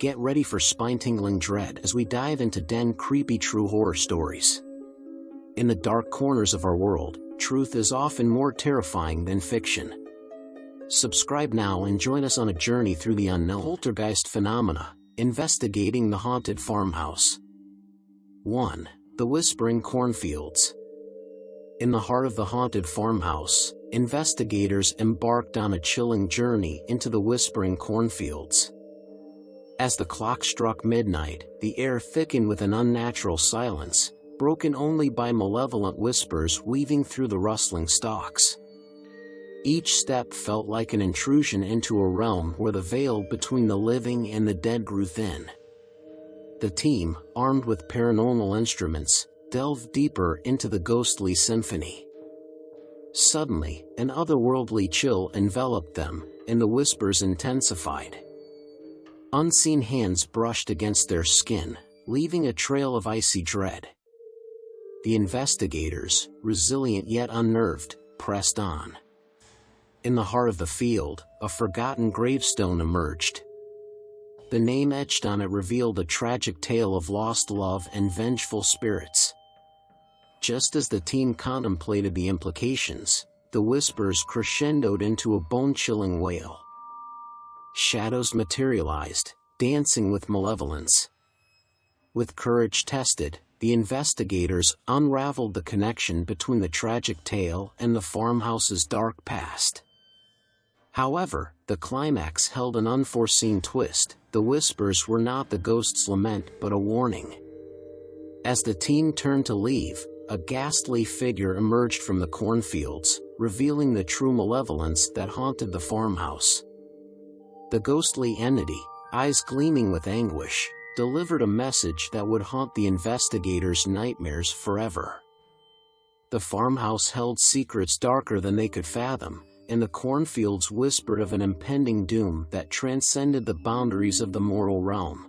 Get ready for spine-tingling dread as we dive into 10 creepy true horror stories. In the dark corners of our world, truth is often more terrifying than fiction. Subscribe now and join us on a journey through the unknown. Poltergeist phenomena, investigating the haunted farmhouse. 1. The Whispering Cornfields. In the heart of the haunted farmhouse, investigators embarked on a chilling journey into the Whispering Cornfields. As the clock struck midnight, the air thickened with an unnatural silence, broken only by malevolent whispers weaving through the rustling stalks. Each step felt like an intrusion into a realm where the veil between the living and the dead grew thin. The team, armed with paranormal instruments, delved deeper into the ghostly symphony. Suddenly, an otherworldly chill enveloped them, and the whispers intensified. Unseen hands brushed against their skin, leaving a trail of icy dread. The investigators, resilient yet unnerved, pressed on. In the heart of the field, a forgotten gravestone emerged. The name etched on it revealed a tragic tale of lost love and vengeful spirits. Just as the team contemplated the implications, the whispers crescendoed into a bone-chilling wail. Shadows materialized, dancing with malevolence. With courage tested, the investigators unraveled the connection between the tragic tale and the farmhouse's dark past. However, the climax held an unforeseen twist. The whispers were not the ghost's lament but a warning. As the team turned to leave, a ghastly figure emerged from the cornfields, revealing the true malevolence that haunted the farmhouse. The ghostly entity, eyes gleaming with anguish, delivered a message that would haunt the investigators' nightmares forever. The farmhouse held secrets darker than they could fathom, and the cornfields whispered of an impending doom that transcended the boundaries of the mortal realm.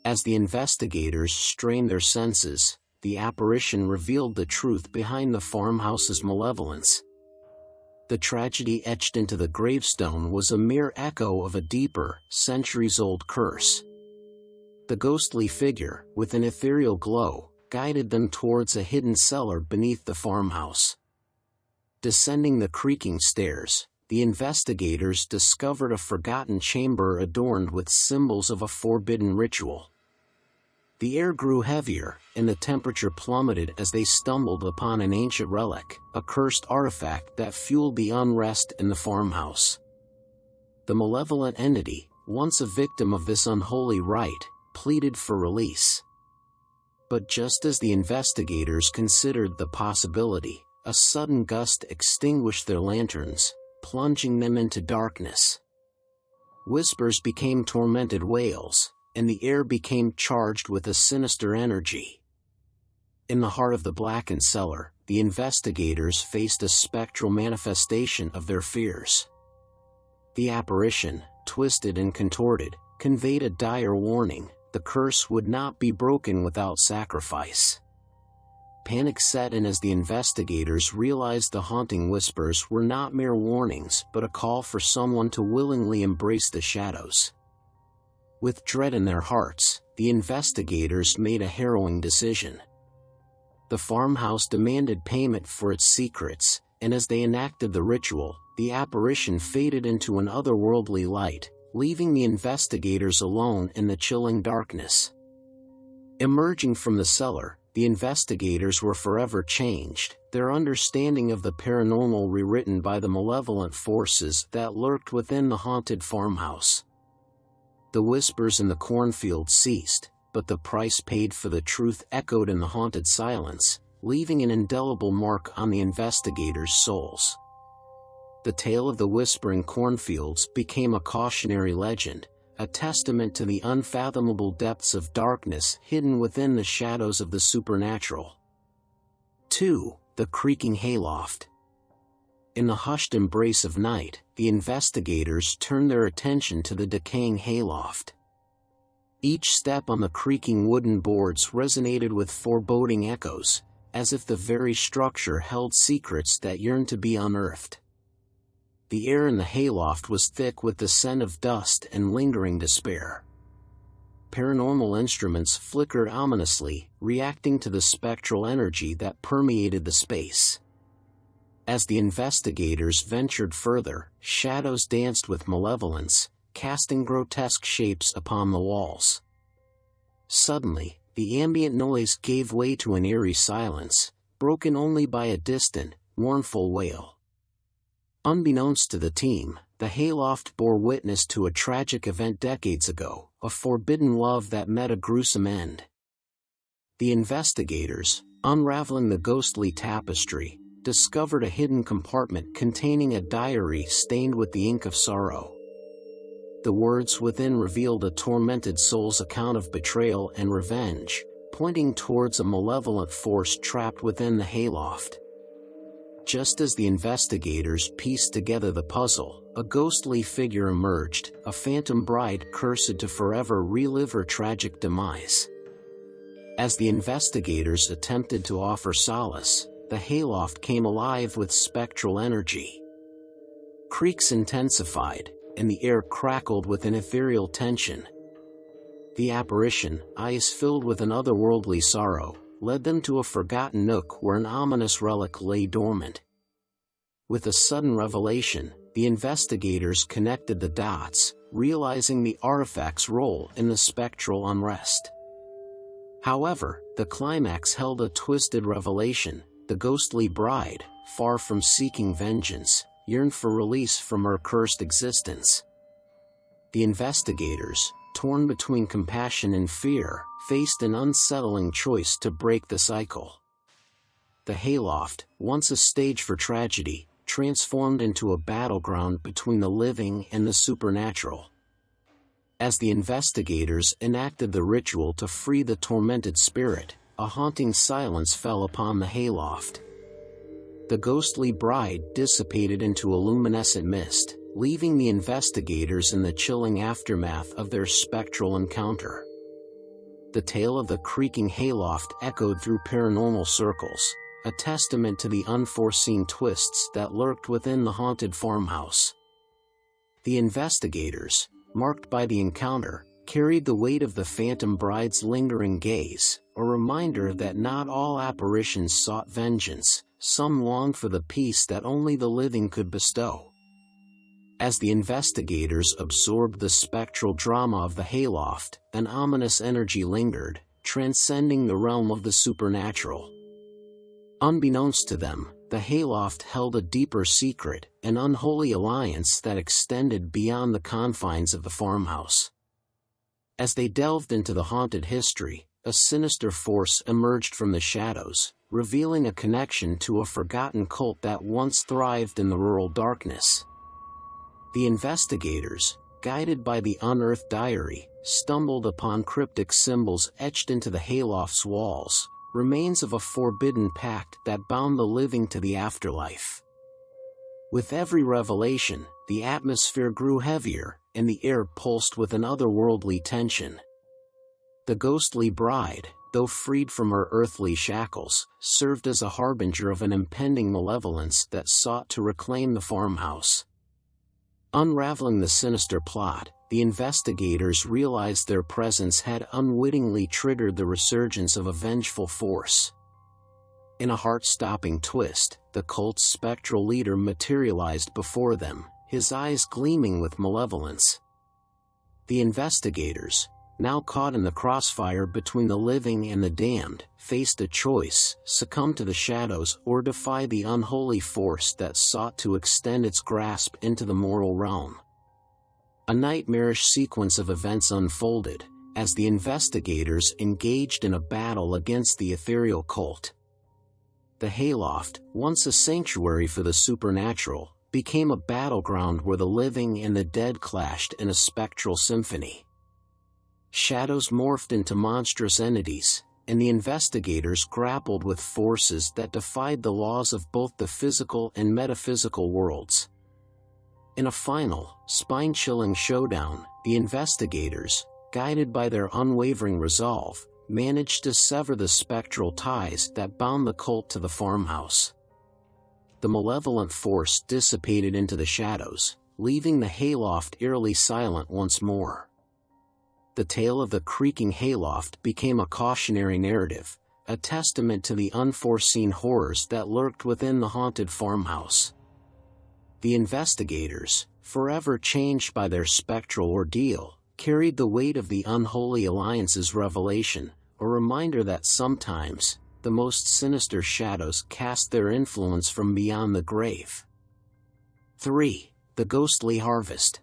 As the investigators strained their senses, the apparition revealed the truth behind the farmhouse's malevolence. The tragedy etched into the gravestone was a mere echo of a deeper, centuries-old curse. The ghostly figure, with an ethereal glow, guided them towards a hidden cellar beneath the farmhouse. Descending the creaking stairs, the investigators discovered a forgotten chamber adorned with symbols of a forbidden ritual. The air grew heavier, and the temperature plummeted as they stumbled upon an ancient relic, a cursed artifact that fueled the unrest in the farmhouse. The malevolent entity, once a victim of this unholy rite, pleaded for release. But just as the investigators considered the possibility, a sudden gust extinguished their lanterns, plunging them into darkness. Whispers became tormented wails, and the air became charged with a sinister energy. In the heart of the blackened cellar, the investigators faced a spectral manifestation of their fears. The apparition, twisted and contorted, conveyed a dire warning: the curse would not be broken without sacrifice. Panic set in as the investigators realized the haunting whispers were not mere warnings but a call for someone to willingly embrace the shadows. With dread in their hearts, the investigators made a harrowing decision. The farmhouse demanded payment for its secrets, and as they enacted the ritual, the apparition faded into an otherworldly light, leaving the investigators alone in the chilling darkness. Emerging from the cellar, the investigators were forever changed, their understanding of the paranormal rewritten by the malevolent forces that lurked within the haunted farmhouse. The whispers in the cornfield ceased, but the price paid for the truth echoed in the haunted silence, leaving an indelible mark on the investigators' souls. The tale of the Whispering Cornfields became a cautionary legend, a testament to the unfathomable depths of darkness hidden within the shadows of the supernatural. 2. The Creaking Hayloft. In the hushed embrace of night, the investigators turned their attention to the decaying hayloft. Each step on the creaking wooden boards resonated with foreboding echoes, as if the very structure held secrets that yearned to be unearthed. The air in the hayloft was thick with the scent of dust and lingering despair. paranormal instruments flickered ominously, reacting to the spectral energy that permeated the space. As the investigators ventured further, shadows danced with malevolence, casting grotesque shapes upon the walls. Suddenly, the ambient noise gave way to an eerie silence, broken only by a distant, mournful wail. Unbeknownst to the team, the hayloft bore witness to a tragic event decades ago, a forbidden love that met a gruesome end. The investigators, unraveling the ghostly tapestry, discovered a hidden compartment containing a diary stained with the ink of sorrow. The words within revealed a tormented soul's account of betrayal and revenge, pointing towards a malevolent force trapped within the hayloft. Just as the investigators pieced together the puzzle, a ghostly figure emerged, a phantom bride cursed to forever relive her tragic demise. As the investigators attempted to offer solace, the hayloft came alive with spectral energy. Creaks intensified, and the air crackled with an ethereal tension. The apparition, eyes filled with an otherworldly sorrow, led them to a forgotten nook where an ominous relic lay dormant. With a sudden revelation, the investigators connected the dots, realizing the artifact's role in the spectral unrest. However, the climax held a twisted revelation. The ghostly bride, far from seeking vengeance, yearned for release from her cursed existence. The investigators, torn between compassion and fear, faced an unsettling choice to break the cycle. The hayloft, once a stage for tragedy, transformed into a battleground between the living and the supernatural. As the investigators enacted the ritual to free the tormented spirit, a haunting silence fell upon the hayloft. The ghostly bride dissipated into a luminescent mist, leaving the investigators in the chilling aftermath of their spectral encounter. The tale of the creaking hayloft echoed through paranormal circles, a testament to the unforeseen twists that lurked within the haunted farmhouse. The investigators, marked by the encounter, carried the weight of the phantom bride's lingering gaze, a reminder that not all apparitions sought vengeance, some longed for the peace that only the living could bestow. As the investigators absorbed the spectral drama of the hayloft, an ominous energy lingered, transcending the realm of the supernatural. Unbeknownst to them, the hayloft held a deeper secret, an unholy alliance that extended beyond the confines of the farmhouse. As they delved into the haunted history, a sinister force emerged from the shadows, revealing a connection to a forgotten cult that once thrived in the rural darkness. The investigators, guided by the unearthed diary, stumbled upon cryptic symbols etched into the hayloft's walls, remains of a forbidden pact that bound the living to the afterlife. With every revelation, the atmosphere grew heavier, and the air pulsed with an otherworldly tension. The ghostly bride, though freed from her earthly shackles, served as a harbinger of an impending malevolence that sought to reclaim the farmhouse. Unraveling the sinister plot, the investigators realized their presence had unwittingly triggered the resurgence of a vengeful force. In a heart-stopping twist, the cult's spectral leader materialized before them, his eyes gleaming with malevolence. The investigators, now caught in the crossfire between the living and the damned, faced a choice: succumb to the shadows or defy the unholy force that sought to extend its grasp into the mortal realm. A nightmarish sequence of events unfolded, as the investigators engaged in a battle against the ethereal cult. The hayloft, once a sanctuary for the supernatural, became a battleground where the living and the dead clashed in a spectral symphony. Shadows morphed into monstrous entities, and the investigators grappled with forces that defied the laws of both the physical and metaphysical worlds. In a final, spine-chilling showdown, the investigators, guided by their unwavering resolve, managed to sever the spectral ties that bound the cult to the farmhouse. The malevolent force dissipated into the shadows, leaving the hayloft eerily silent once more. The tale of the creaking hayloft became a cautionary narrative, a testament to the unforeseen horrors that lurked within the haunted farmhouse. The investigators, forever changed by their spectral ordeal, carried the weight of the Unholy Alliance's revelation, a reminder that sometimes, the most sinister shadows cast their influence from beyond the grave. 3. The Ghostly Harvest.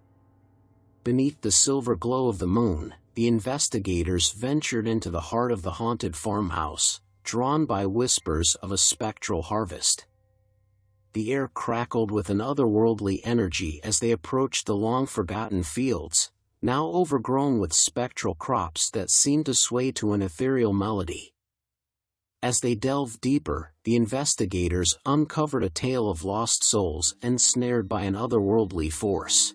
Beneath the silver glow of the moon, the investigators ventured into the heart of the haunted farmhouse, drawn by whispers of a spectral harvest. The air crackled with an otherworldly energy as they approached the long-forgotten fields, now overgrown with spectral crops that seemed to sway to an ethereal melody. As they delved deeper, the investigators uncovered a tale of lost souls ensnared by an otherworldly force.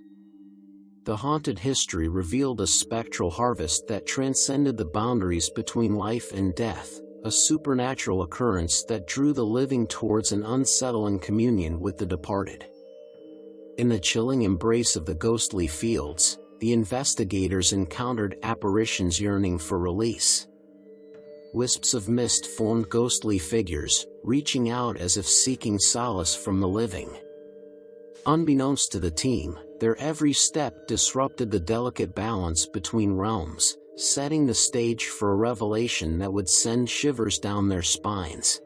The haunted history revealed a spectral harvest that transcended the boundaries between life and death, a supernatural occurrence that drew the living towards an unsettling communion with the departed. In the chilling embrace of the ghostly fields, the investigators encountered apparitions yearning for release. Wisps of mist formed ghostly figures, reaching out as if seeking solace from the living. Unbeknownst to the team, their every step disrupted the delicate balance between realms, setting the stage for a revelation that would send shivers down their spines.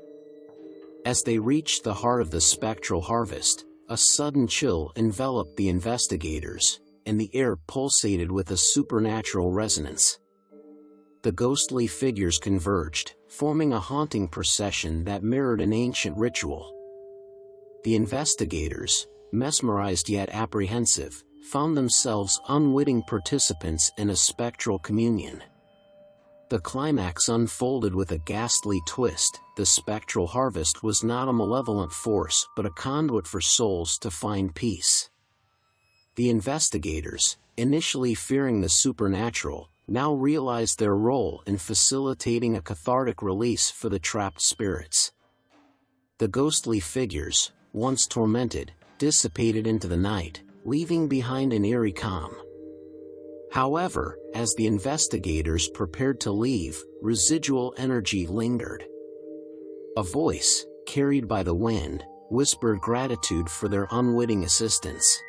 As they reached the heart of the spectral harvest, a sudden chill enveloped the investigators, and the air pulsated with a supernatural resonance. The ghostly figures converged, forming a haunting procession that mirrored an ancient ritual. The investigators, mesmerized yet apprehensive, found themselves unwitting participants in a spectral communion. The climax unfolded with a ghastly twist. The spectral harvest was not a malevolent force but a conduit for souls to find peace. The investigators, initially fearing the supernatural, now realized their role in facilitating a cathartic release for the trapped spirits. The ghostly figures, once tormented, dissipated into the night, leaving behind an eerie calm. However, as the investigators prepared to leave, residual energy lingered. A voice, carried by the wind, whispered gratitude for their unwitting assistance.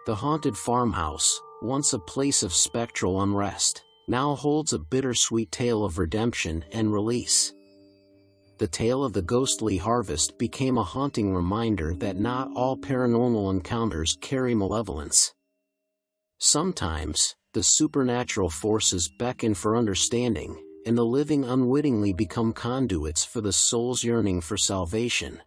The haunted farmhouse, once a place of spectral unrest, now holds a bittersweet tale of redemption and release. The tale of the ghostly harvest became a haunting reminder that not all paranormal encounters carry malevolence. Sometimes, the supernatural forces beckon for understanding, and the living unwittingly become conduits for the soul's yearning for salvation.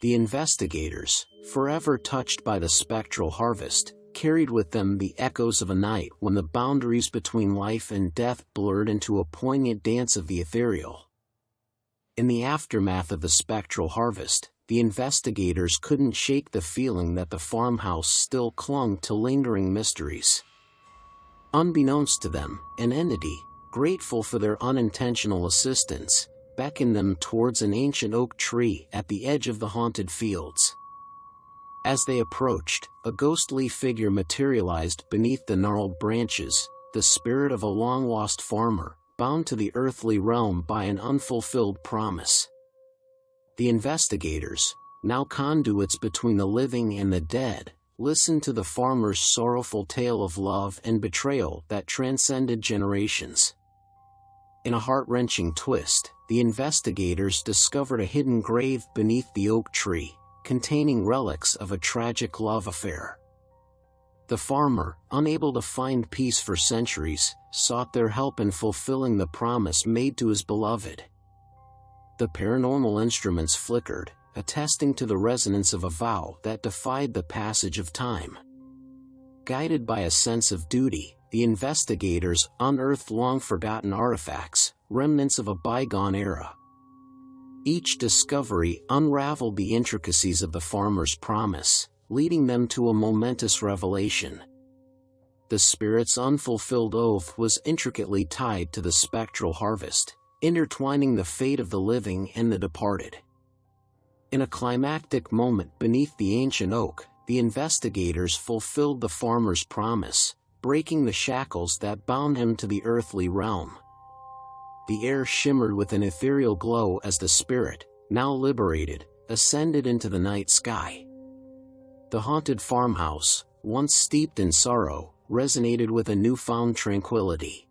The investigators, forever touched by the spectral harvest, carried with them the echoes of a night when the boundaries between life and death blurred into a poignant dance of the ethereal. In the aftermath of the spectral harvest, the investigators couldn't shake the feeling that the farmhouse still clung to lingering mysteries. Unbeknownst to them, an entity, grateful for their unintentional assistance, beckoned them towards an ancient oak tree at the edge of the haunted fields. As they approached, a ghostly figure materialized beneath the gnarled branches, the spirit of a long-lost farmer, bound to the earthly realm by an unfulfilled promise. The investigators, now conduits between the living and the dead, listened to the farmer's sorrowful tale of love and betrayal that transcended generations. In a heart-wrenching twist, the investigators discovered a hidden grave beneath the oak tree, containing relics of a tragic love affair. The farmer, unable to find peace for centuries, sought their help in fulfilling the promise made to his beloved. The paranormal instruments flickered, attesting to the resonance of a vow that defied the passage of time. Guided by a sense of duty, the investigators unearthed long-forgotten artifacts, remnants of a bygone era. Each discovery unraveled the intricacies of the farmer's promise, leading them to a momentous revelation. The spirit's unfulfilled oath was intricately tied to the spectral harvest, intertwining the fate of the living and the departed. In a climactic moment beneath the ancient oak, the investigators fulfilled the farmer's promise, breaking the shackles that bound him to the earthly realm. The air shimmered with an ethereal glow as the spirit, now liberated, ascended into the night sky. The haunted farmhouse, once steeped in sorrow, resonated with a newfound tranquility.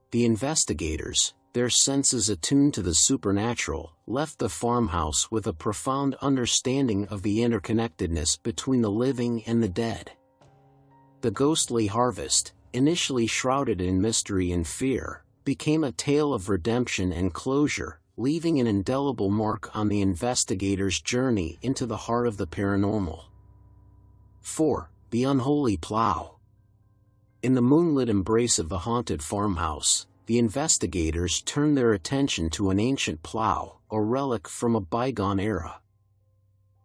The investigators, their senses attuned to the supernatural, left the farmhouse with a profound understanding of the interconnectedness between the living and the dead. The ghostly harvest, initially shrouded in mystery and fear, became a tale of redemption and closure, leaving an indelible mark on the investigators' journey into the heart of the paranormal. 4. The Unholy Plow. In the moonlit embrace of the haunted farmhouse, the investigators turned their attention to an ancient plow, a relic from a bygone era.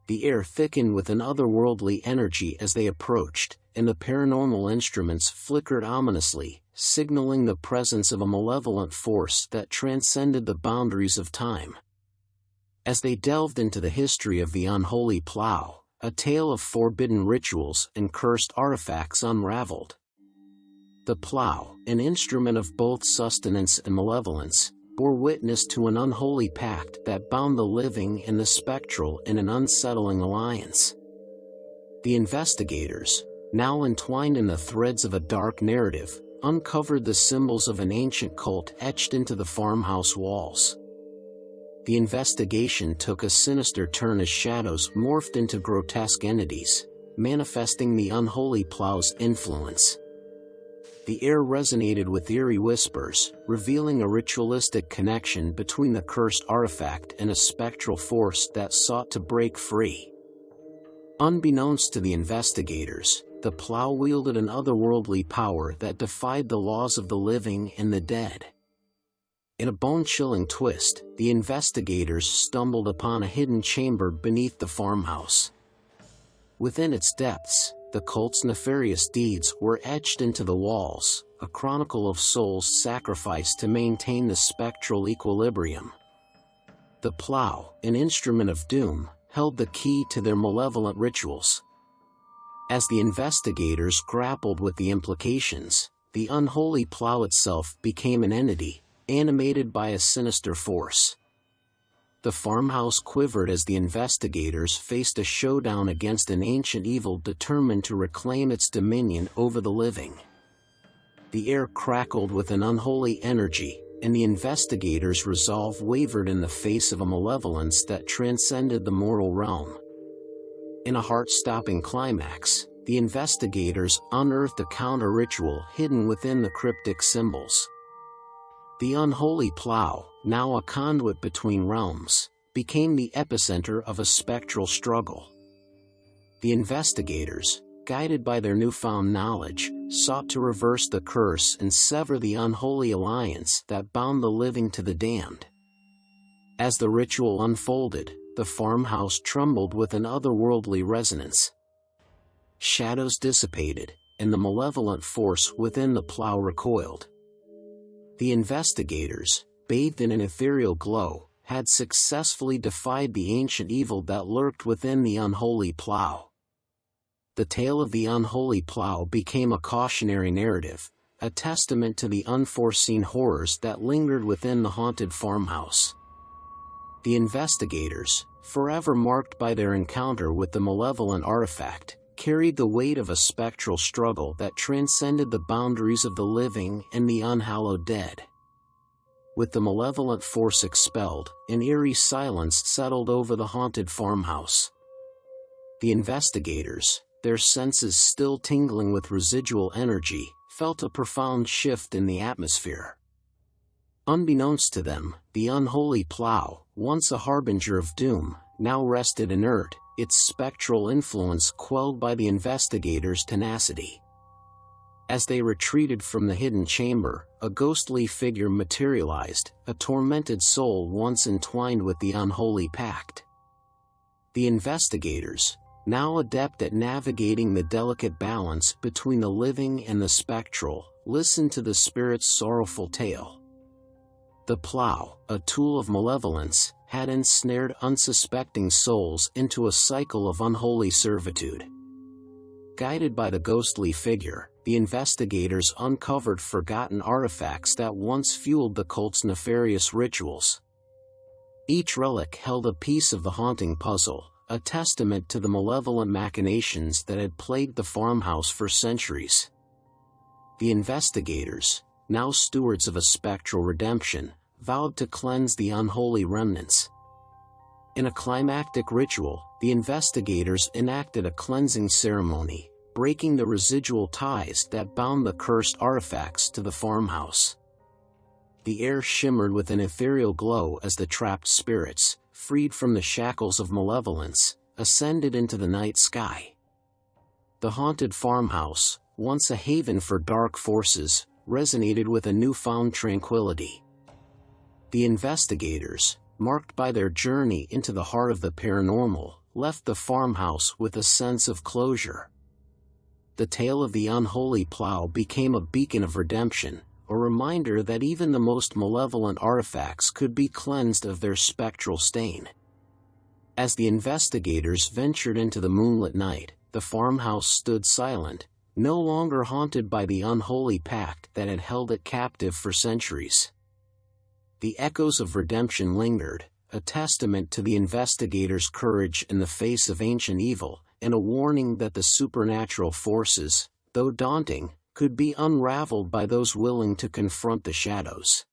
The air thickened with an otherworldly energy as they approached, and the paranormal instruments flickered ominously, signaling the presence of a malevolent force that transcended the boundaries of time. As they delved into the history of the unholy plow, a tale of forbidden rituals and cursed artifacts unraveled. The plow, an instrument of both sustenance and malevolence, bore witness to an unholy pact that bound the living and the spectral in an unsettling alliance. The investigators, now entwined in the threads of a dark narrative, uncovered the symbols of an ancient cult etched into the farmhouse walls. The investigation took a sinister turn as shadows morphed into grotesque entities, manifesting the unholy plow's influence. The air resonated with eerie whispers, revealing a ritualistic connection between the cursed artifact and a spectral force that sought to break free. Unbeknownst to the investigators, the plow wielded an otherworldly power that defied the laws of the living and the dead. In a bone-chilling twist, the investigators stumbled upon a hidden chamber beneath the farmhouse. Within its depths, the cult's nefarious deeds were etched into the walls, a chronicle of souls sacrificed to maintain the spectral equilibrium. The plow, an instrument of doom, held the key to their malevolent rituals. As the investigators grappled with the implications, the unholy plow itself became an entity, animated by a sinister force. The farmhouse quivered as the investigators faced a showdown against an ancient evil determined to reclaim its dominion over the living. The air crackled with an unholy energy, and the investigators' resolve wavered in the face of a malevolence that transcended the mortal realm. In a heart-stopping climax, the investigators unearthed a counter-ritual hidden within the cryptic symbols. The unholy plow, now a conduit between realms, became the epicenter of a spectral struggle. The investigators, guided by their newfound knowledge, sought to reverse the curse and sever the unholy alliance that bound the living to the damned. As the ritual unfolded, the farmhouse trembled with an otherworldly resonance. Shadows dissipated, and the malevolent force within the plow recoiled. The investigators, bathed in an ethereal glow, had successfully defied the ancient evil that lurked within the unholy plow. The tale of the unholy plow became a cautionary narrative, a testament to the unforeseen horrors that lingered within the haunted farmhouse. The investigators, forever marked by their encounter with the malevolent artifact, carried the weight of a spectral struggle that transcended the boundaries of the living and the unhallowed dead. With the malevolent force expelled, an eerie silence settled over the haunted farmhouse. The investigators, their senses still tingling with residual energy, felt a profound shift in the atmosphere. Unbeknownst to them, the unholy plow, once a harbinger of doom, now rested inert, its spectral influence quelled by the investigators' tenacity. As they retreated from the hidden chamber, a ghostly figure materialized, a tormented soul once entwined with the unholy pact. The investigators, now adept at navigating the delicate balance between the living and the spectral, listened to the spirit's sorrowful tale. The plow, a tool of malevolence, had ensnared unsuspecting souls into a cycle of unholy servitude. Guided by the ghostly figure, the investigators uncovered forgotten artifacts that once fueled the cult's nefarious rituals. Each relic held a piece of the haunting puzzle, a testament to the malevolent machinations that had plagued the farmhouse for centuries. The investigators, now stewards of a spectral redemption, vowed to cleanse the unholy remnants. In a climactic ritual, the investigators enacted a cleansing ceremony, breaking the residual ties that bound the cursed artifacts to the farmhouse. The air shimmered with an ethereal glow as the trapped spirits, freed from the shackles of malevolence, ascended into the night sky. The haunted farmhouse, once a haven for dark forces, resonated with a newfound tranquility. The investigators, marked by their journey into the heart of the paranormal, left the farmhouse with a sense of closure. The tale of the unholy plow became a beacon of redemption, a reminder that even the most malevolent artifacts could be cleansed of their spectral stain. As the investigators ventured into the moonlit night, the farmhouse stood silent, no longer haunted by the unholy pact that had held it captive for centuries. The echoes of redemption lingered, a testament to the investigators' courage in the face of ancient evil, and a warning that the supernatural forces, though daunting, could be unraveled by those willing to confront the shadows.